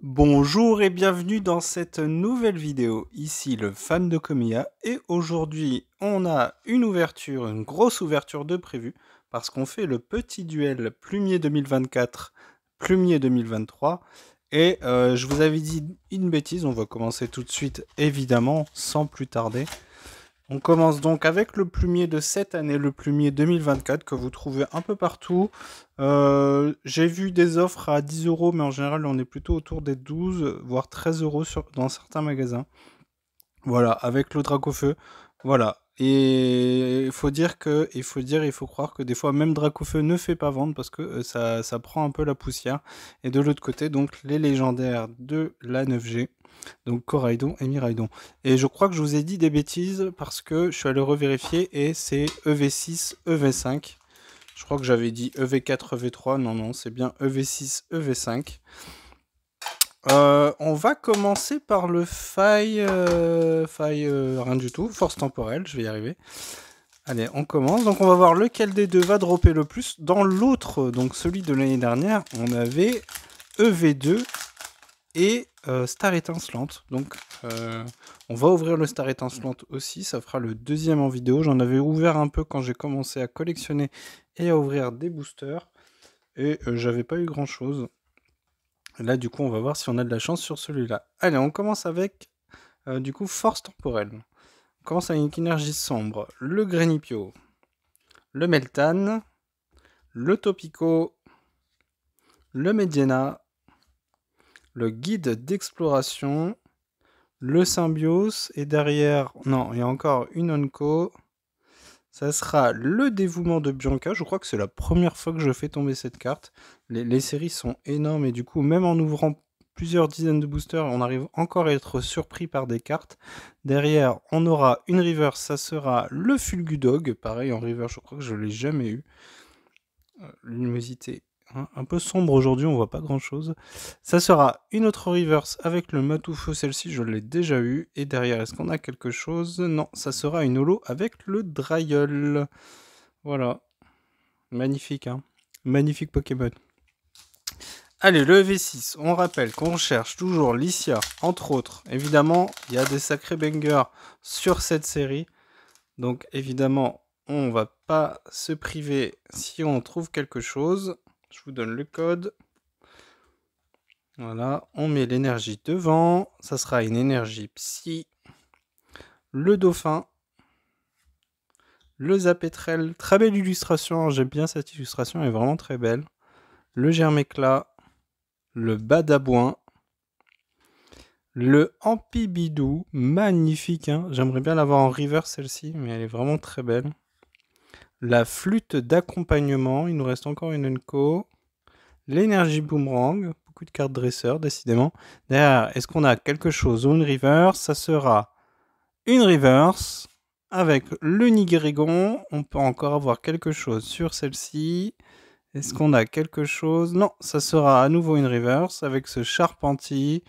Bonjour et bienvenue dans cette nouvelle vidéo. Ici le fan de Kamiya et aujourd'hui on a une grosse ouverture de prévu parce qu'on fait le petit duel Plumier 2024, Plumier 2023 et je vous avais dit une bêtise, on va commencer tout de suite évidemment sans plus tarder. On commence donc avec le plumier de cette année, le plumier 2024 que vous trouvez un peu partout. J'ai vu des offres à 10 euros, mais en général on est plutôt autour des 12 voire 13 euros dans certains magasins. Voilà, avec le Dracofeu. Voilà. Et il faut croire que des fois même Dracofeu ne fait pas vendre parce que ça prend un peu la poussière. Et de l'autre côté, donc les légendaires de la 9G. Donc Coraidon et Miraidon. Et je crois que je vous ai dit des bêtises parce que je suis allé revérifier et c'est EV6, EV5. Je crois que j'avais dit EV4, EV3. Non, c'est bien EV6, EV5. On va commencer par le faille, rien du tout, force temporelle, je vais y arriver. Allez, on commence. Donc on va voir lequel des deux va dropper le plus. Dans l'autre, donc celui de l'année dernière, on avait EV2 et Star étincelante. Donc on va ouvrir le Star étincelante aussi, ça fera le deuxième en vidéo. J'en avais ouvert un peu quand j'ai commencé à collectionner et à ouvrir des boosters. Et j'avais pas eu grand chose. Là du coup on va voir si on a de la chance sur celui-là. Allez, on commence avec du coup force temporelle. On commence avec une énergie sombre. Le Grenipio, le Meltan, le Topico, le Mediana, le guide d'exploration, le Symbiose, et derrière, non, il y a encore une Onco. Ça sera le dévouement de Bianca. Je crois que c'est la première fois que je fais tomber cette carte. Les séries sont énormes et du coup, même en ouvrant plusieurs dizaines de boosters, on arrive encore à être surpris par des cartes. Derrière, on aura une reverse, ça sera le Fulgudog. Pareil, en reverse, je crois que je ne l'ai jamais eu. Luminosité un peu sombre aujourd'hui, on voit pas grand chose. Ça sera une autre reverse avec le Matoufeu, celle-ci je l'ai déjà eu. Et derrière, est-ce qu'on a quelque chose? Non, ça sera une holo avec le Dryol. Voilà. Magnifique, hein. Magnifique Pokémon. Allez, le V6, on rappelle qu'on cherche toujours Licia, entre autres. Évidemment, il y a des sacrés bangers sur cette série. Donc évidemment, on va pas se priver si on trouve quelque chose. Je vous donne le code. Voilà, on met l'énergie devant. Ça sera une énergie psy. Le dauphin. Le Zapétrel. Très belle illustration. J'aime bien cette illustration. Elle est vraiment très belle. Le germéclat. Le badabouin. Le Ampibidou. Magnifique. Hein, j'aimerais bien l'avoir en reverse celle-ci. Mais elle est vraiment très belle. La flûte d'accompagnement. Il nous reste encore une Enco. L'énergie boomerang, beaucoup de cartes dresseurs, décidément. Derrière, est-ce qu'on a quelque chose ou une reverse? Ça sera une reverse avec le Nigerigon. On peut encore avoir quelque chose sur celle-ci. Est-ce qu'on a quelque chose? Non, ça sera à nouveau une reverse avec ce Charpentier.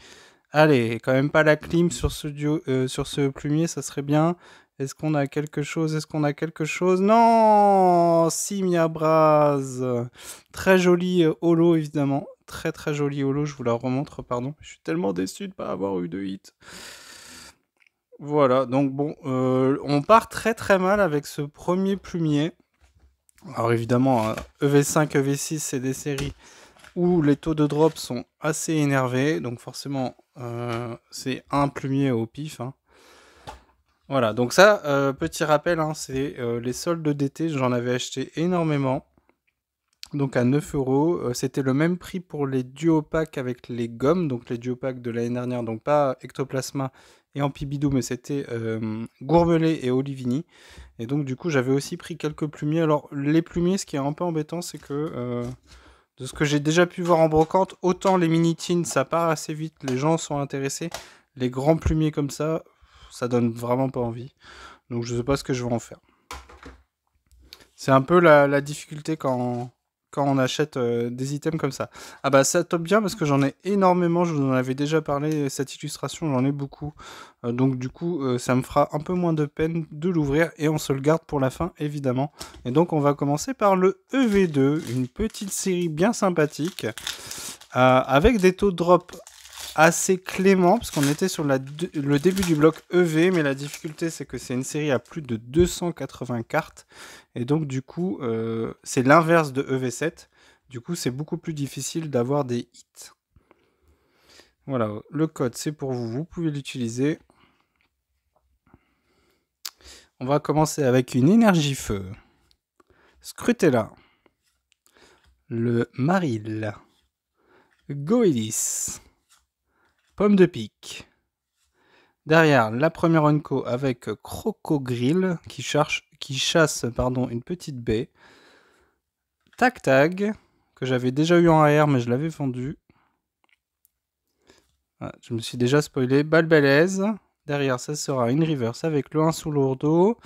Allez, quand même pas la clim sur ce plumier, ça serait bien. Est-ce qu'on a quelque chose? Est-ce qu'on a quelque chose? Non! Simia Braz. Très joli holo, évidemment. Très très joli holo, je vous la remontre, pardon. Je suis tellement déçu de ne pas avoir eu de hit. Voilà, donc bon, on part très très mal avec ce premier plumier. Alors évidemment, EV5, EV6, c'est des séries où les taux de drop sont assez énervés. Donc forcément, c'est un plumier au pif, hein. Voilà, donc ça, petit rappel, hein, c'est les soldes d'été, j'en avais acheté énormément. Donc à 9 euros, c'était le même prix pour les duopacks avec les gommes, donc les duopacks de l'année dernière, donc pas Ectoplasma et Ampibidou, mais c'était Gourmelet et Olivini. Et donc du coup, j'avais aussi pris quelques plumiers. Alors les plumiers, ce qui est un peu embêtant, c'est que de ce que j'ai déjà pu voir en brocante, autant les mini-tins, ça part assez vite, les gens sont intéressés. Les grands plumiers comme ça donne vraiment pas envie. Donc je sais pas ce que je vais en faire. C'est un peu la difficulté quand on achète des items comme ça. Ah bah ça tombe bien parce que j'en ai énormément, je vous en avais déjà parlé, cette illustration j'en ai beaucoup. Donc du coup ça me fera un peu moins de peine de l'ouvrir et on se le garde pour la fin évidemment. Et donc on va commencer par le EV2, une petite série bien sympathique avec des taux de drop assez clément, parce qu'on était sur le début du bloc EV, mais la difficulté, c'est que c'est une série à plus de 280 cartes, et donc du coup, c'est l'inverse de EV7, du coup, c'est beaucoup plus difficile d'avoir des hits. Voilà, le code, c'est pour vous, vous pouvez l'utiliser. On va commencer avec une énergie feu. Scrutella. Le Maril. Goélis. Pomme de pique. Derrière, la première Unco avec Crocogrill qui chasse une petite baie. Tac Tag, que j'avais déjà eu en AR mais je l'avais vendu. Voilà, je me suis déjà spoilé. Balbalaise. Derrière, ça sera une reverse avec le 1 sous lourdeau.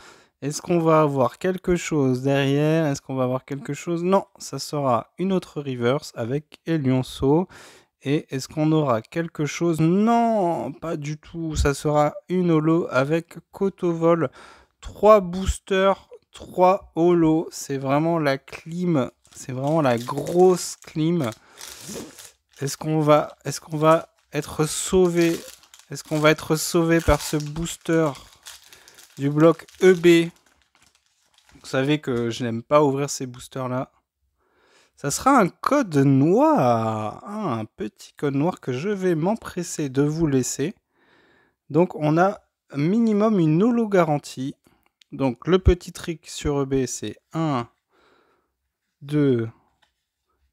Est-ce qu'on va avoir quelque chose derrière? Est-ce qu'on va avoir quelque chose? Non, ça sera une autre reverse avec Elionceau. Et est-ce qu'on aura quelque chose? Non, pas du tout. Ça sera une holo avec Cotovol. 3 boosters, 3 holo. C'est vraiment la clim. C'est vraiment la grosse clim. Est-ce qu'on va être sauvé? Est-ce qu'on va être sauvé par ce booster du bloc EB? Vous savez que je n'aime pas ouvrir ces boosters-là. Ça sera un code noir. Un petit code noir que je vais m'empresser de vous laisser. Donc on a minimum une holo garantie. Donc le petit trick sur EB, c'est 1, 2,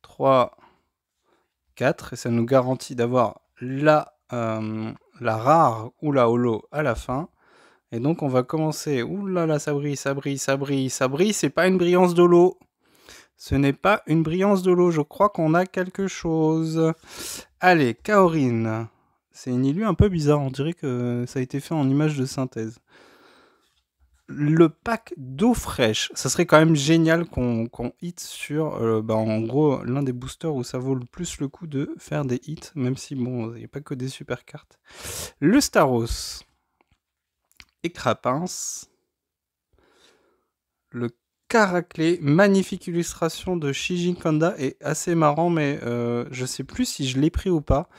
3, 4. Et ça nous garantit d'avoir la rare ou la holo à la fin. Et donc on va commencer. Ouh là là, ça brille, ça brille, ça brille, ça brille. C'est pas une brillance d'holo. Ce n'est pas une brillance de l'eau, je crois qu'on a quelque chose. Allez, Kaorin. C'est une illu un peu bizarre, on dirait que ça a été fait en image de synthèse. Le pack d'eau fraîche, ça serait quand même génial qu'on hit sur, en gros, l'un des boosters où ça vaut le plus le coup de faire des hits, même si, bon, il n'y a pas que des super cartes. Le Staros. Écrapince. Le Caraclé, magnifique illustration de Shijin Kanda, est assez marrant, mais je sais plus si je l'ai pris ou pas.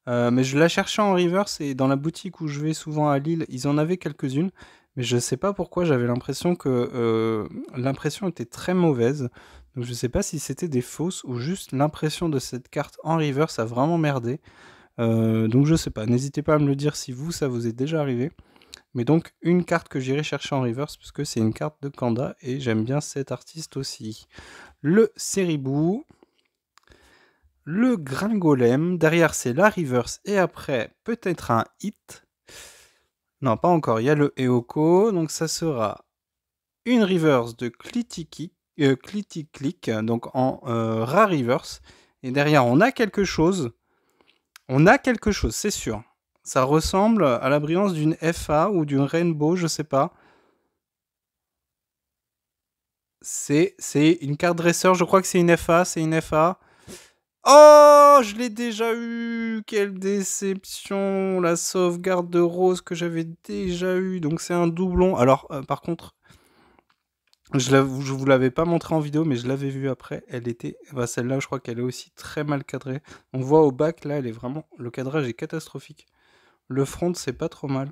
Mais je la cherchais en reverse et dans la boutique où je vais souvent à Lille, ils en avaient quelques-unes. Mais je sais pas pourquoi, j'avais l'impression que l'impression était très mauvaise. Donc je sais pas si c'était des fausses ou juste l'impression de cette carte en reverse a vraiment merdé. Donc je sais pas, n'hésitez pas à me le dire si vous, ça vous est déjà arrivé. Mais donc, une carte que j'irai chercher en reverse, parce que c'est une carte de Kanda, et j'aime bien cet artiste aussi. Le Seribou. Le Gringolem. Derrière, c'est la reverse, et après, peut-être un hit. Non, pas encore, il y a le Eoko, donc ça sera une reverse de Clitic, donc en rare reverse. Et derrière, on a quelque chose. On a quelque chose, c'est sûr. Ça ressemble à la brillance d'une FA ou d'une Rainbow, je sais pas. C'est une carte dresseur, je crois que c'est une FA, c'est une FA. Oh, je l'ai déjà eu. Quelle déception. La sauvegarde de Rose que j'avais déjà eu. Donc c'est un doublon. Alors, par contre, je vous l'avais pas montré en vidéo, mais je l'avais vu après. Elle était... celle-là, je crois qu'elle est aussi très mal cadrée. On voit au bac, là, elle est vraiment... Le cadrage est catastrophique. Le front, c'est pas trop mal.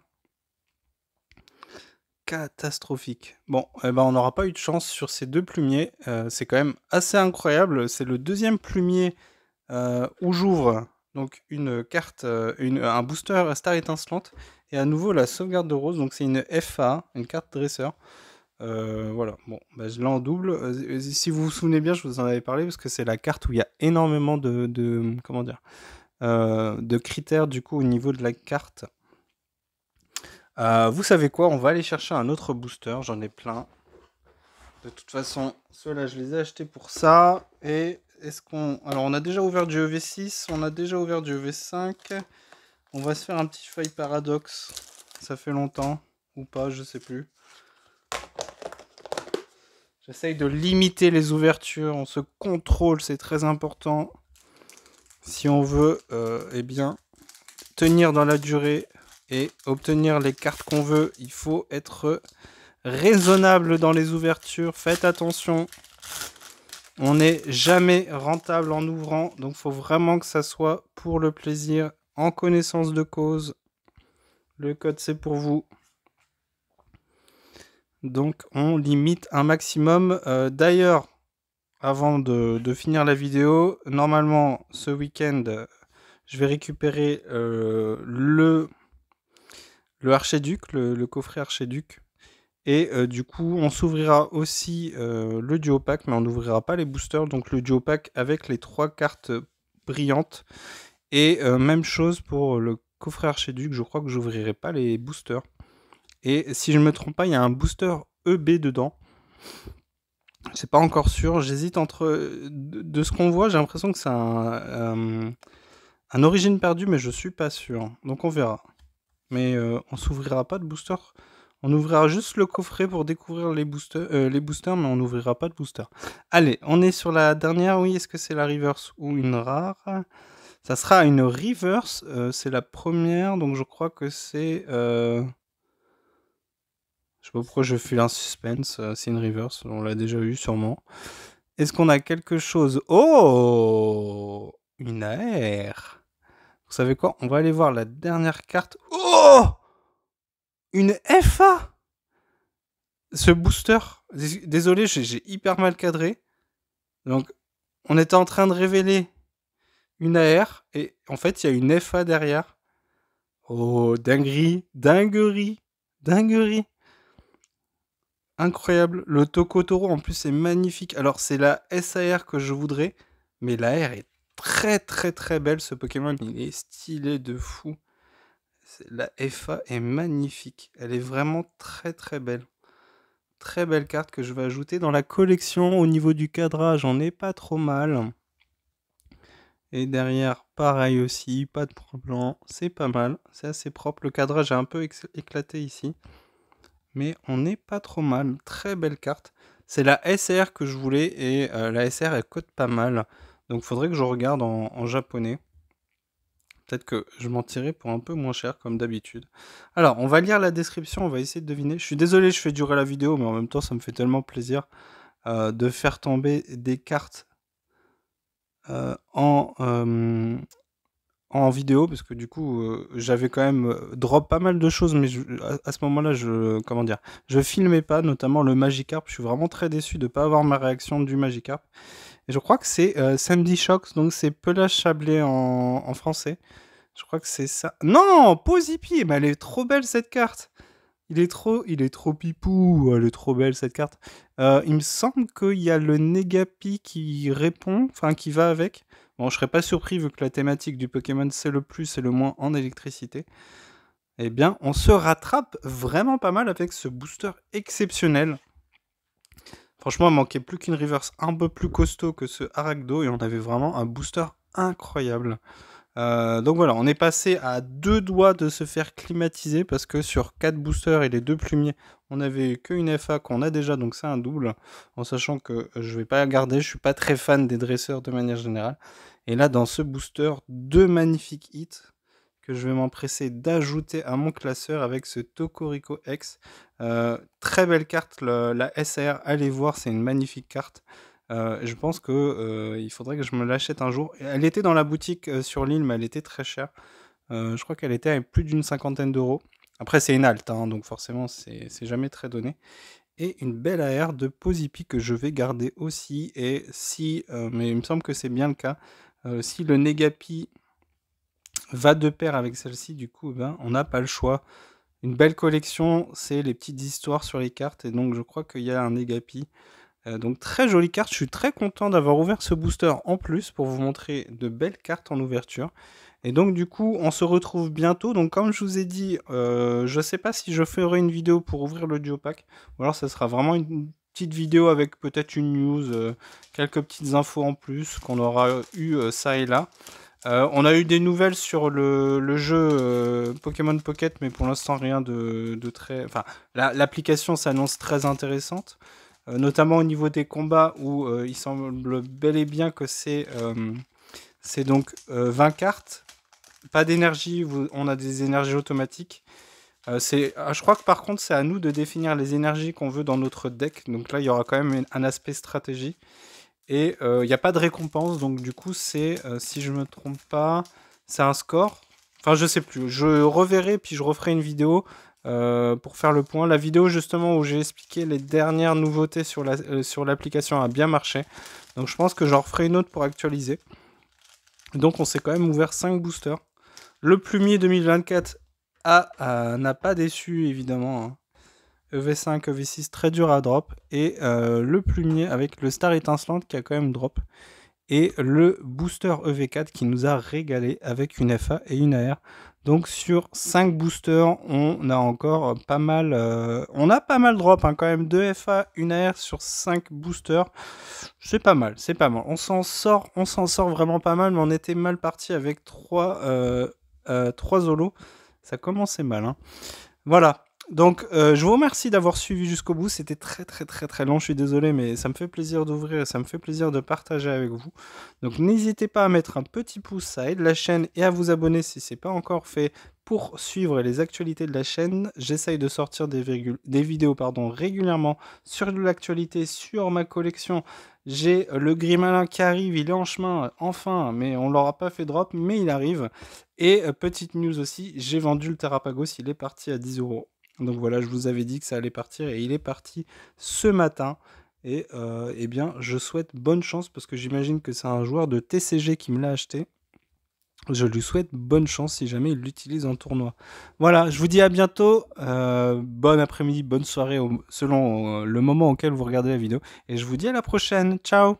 Catastrophique. Bon, on n'aura pas eu de chance sur ces deux plumiers. C'est quand même assez incroyable. C'est le deuxième plumier où j'ouvre donc une carte, un booster Star étincelante. Et à nouveau la sauvegarde de Rose. Donc c'est une FA, une carte dresseur. Voilà, bon, je l'ai en double. Si vous vous souvenez bien, je vous en avais parlé parce que c'est la carte où il y a énormément de critères du coup au niveau de la carte. Vous savez quoi, on va aller chercher un autre booster, j'en ai plein. De toute façon, ceux-là, je les ai achetés pour ça. Et est-ce qu'on... Alors, on a déjà ouvert du EV6, on a déjà ouvert du EV5. On va se faire un petit faille paradoxe. Ça fait longtemps, ou pas, je sais plus. J'essaye de limiter les ouvertures, on se contrôle, c'est très important. Si on veut, tenir dans la durée et obtenir les cartes qu'on veut, il faut être raisonnable dans les ouvertures. Faites attention. On n'est jamais rentable en ouvrant, donc il faut vraiment que ça soit pour le plaisir. en connaissance de cause. Le code, c'est pour vous. Donc, on limite un maximum. D'ailleurs, avant de finir la vidéo, normalement, ce week-end, je vais récupérer le Archiduc, le coffret Archiduc. Et du coup, on s'ouvrira aussi le duo pack, mais on n'ouvrira pas les boosters. Donc le duo pack avec les 3 cartes brillantes. Et même chose pour le coffret Archiduc, je crois que j'ouvrirai pas les boosters. Et si je me trompe pas, il y a un booster EB dedans. C'est pas encore sûr, j'hésite entre... De ce qu'on voit, j'ai l'impression que c'est un origine perdue, mais je suis pas sûr. Donc on verra. Mais on s'ouvrira pas de booster. On ouvrira juste le coffret pour découvrir les boosters, mais on n'ouvrira pas de booster. Allez, on est sur la dernière. Oui, est-ce que c'est la reverse ou une rare? Ça sera une reverse. C'est la première, donc je crois que c'est... Je sais pas pourquoi je file un suspense. C'est une reverse, on l'a déjà eu sûrement. Est-ce qu'on a quelque chose? Oh, une AR. Vous savez quoi? On va aller voir la dernière carte. Oh, une FA. Ce booster, désolé, j'ai hyper mal cadré. Donc, on était en train de révéler une AR et en fait, il y a une FA derrière. Oh, dinguerie, dinguerie, dinguerie. Incroyable. Le Tokotoro, en plus, est magnifique. Alors, c'est la SAR que je voudrais, mais la R est très, très, très belle. Ce Pokémon, il est stylé de fou. La FA est magnifique. Elle est vraiment très, très belle. Très belle carte que je vais ajouter dans la collection. Au niveau du cadrage, on n'est pas trop mal. Et derrière, pareil aussi, pas de problème. C'est pas mal, c'est assez propre. Le cadrage est un peu éclaté ici. Mais on n'est pas trop mal. Très belle carte. C'est la SR que je voulais et la SR elle cote pas mal. Donc il faudrait que je regarde en japonais. Peut-être que je m'en tirerai pour un peu moins cher comme d'habitude. Alors, on va lire la description, on va essayer de deviner. Je suis désolé, je fais durer la vidéo, mais en même temps, ça me fait tellement plaisir de faire tomber des cartes en vidéo, parce que du coup, j'avais quand même drop pas mal de choses, mais à ce moment-là, je filmais pas, notamment le Magikarp. Je suis vraiment très déçu de ne pas avoir ma réaction du Magikarp. Et je crois que c'est Sandy Shocks, donc c'est Pelage Chablé en français. Je crois que c'est ça. Non, Posipi, mais elle est trop belle cette carte. Il est trop pipou. Elle est trop belle cette carte. Il me semble qu'il y a le Negapi qui répond, enfin qui va avec. Bon, je serais pas surpris vu que la thématique du Pokémon c'est le plus et le moins en électricité. Eh bien, on se rattrape vraiment pas mal avec ce booster exceptionnel. Franchement, il manquait plus qu'une reverse un peu plus costaud que ce Arachdo et on avait vraiment un booster incroyable. Donc voilà, on est passé à 2 doigts de se faire climatiser parce que sur 4 boosters et les 2 plumiers, on avait qu'une FA qu'on a déjà, donc c'est un double, en sachant que je vais pas garder, je suis pas très fan des dresseurs de manière générale. Et là, dans ce booster, 2 magnifiques hits que je vais m'empresser d'ajouter à mon classeur avec ce Tokorico X. Très belle carte, la SR, allez voir, c'est une magnifique carte. Je pense que il faudrait que je me l'achète un jour. Elle était dans la boutique sur l'île, mais elle était très chère. Je crois qu'elle était à plus d'une 50aine d'euros. Après, c'est une halte, hein, donc forcément, c'est jamais très donné. Et une belle AR de Posipi que je vais garder aussi. Et si, mais il me semble que c'est bien le cas, si le Negapi va de pair avec celle-ci, du coup, ben, on n'a pas le choix. Une belle collection, c'est les petites histoires sur les cartes. Et donc, je crois qu'il y a un Negapi. Donc très jolie carte, je suis très content d'avoir ouvert ce booster en plus pour vous montrer de belles cartes en ouverture. Et donc du coup on se retrouve bientôt, donc comme je vous ai dit, je sais pas si je ferai une vidéo pour ouvrir le duo pack, ou alors ça sera vraiment une petite vidéo avec peut-être une news, quelques petites infos en plus qu'on aura eu ça et là. On a eu des nouvelles sur le jeu Pokémon Pocket, mais pour l'instant rien de très... Enfin, l'application s'annonce très intéressante. Notamment au niveau des combats où il semble bel et bien que c'est donc 20 cartes, pas d'énergie, on a des énergies automatiques. Je crois que par contre c'est à nous de définir les énergies qu'on veut dans notre deck, donc là il y aura quand même un aspect stratégie. Et il n'y a pas de récompense, donc du coup c'est, si je me trompe pas, c'est un score. Enfin, je sais plus. Je reverrai, puis je referai une vidéo pour faire le point. La vidéo, justement, où j'ai expliqué les dernières nouveautés sur l'application a bien marché. Donc, je pense que j'en referai une autre pour actualiser. Donc, on s'est quand même ouvert 5 boosters. Le plumier 2024 n'a pas déçu, évidemment. Hein. EV5, EV6, très dur à drop. Et le plumier avec le Star étincelante qui a quand même drop. Et le booster EV4 qui nous a régalé avec une FA et une AR. Donc sur 5 boosters, on a encore pas mal... on a pas mal drop, hein, quand même. 2 FA, une AR sur 5 boosters. C'est pas mal, c'est pas mal. On s'en sort vraiment pas mal, mais on était mal parti avec 3 Zolos. Ça commençait mal, hein. Voilà. Donc, je vous remercie d'avoir suivi jusqu'au bout. C'était très long. Je suis désolé, mais ça me fait plaisir d'ouvrir et ça me fait plaisir de partager avec vous. Donc, n'hésitez pas à mettre un petit pouce, ça aide la chaîne, et à vous abonner si ce n'est pas encore fait pour suivre les actualités de la chaîne. J'essaye de sortir des vidéos régulièrement sur l'actualité, sur ma collection. J'ai le Grimalin qui arrive, il est en chemin, enfin, mais on ne l'aura pas fait drop, mais il arrive. Et petite news aussi, j'ai vendu le Terrapagos, il est parti à 10 €. Donc voilà, je vous avais dit que ça allait partir et il est parti ce matin. Et eh bien, je souhaite bonne chance parce que j'imagine que c'est un joueur de TCG qui me l'a acheté. Je lui souhaite bonne chance si jamais il l'utilise en tournoi. Voilà, je vous dis à bientôt. Bon après-midi, bonne soirée selon le moment auquel vous regardez la vidéo. Et je vous dis à la prochaine. Ciao!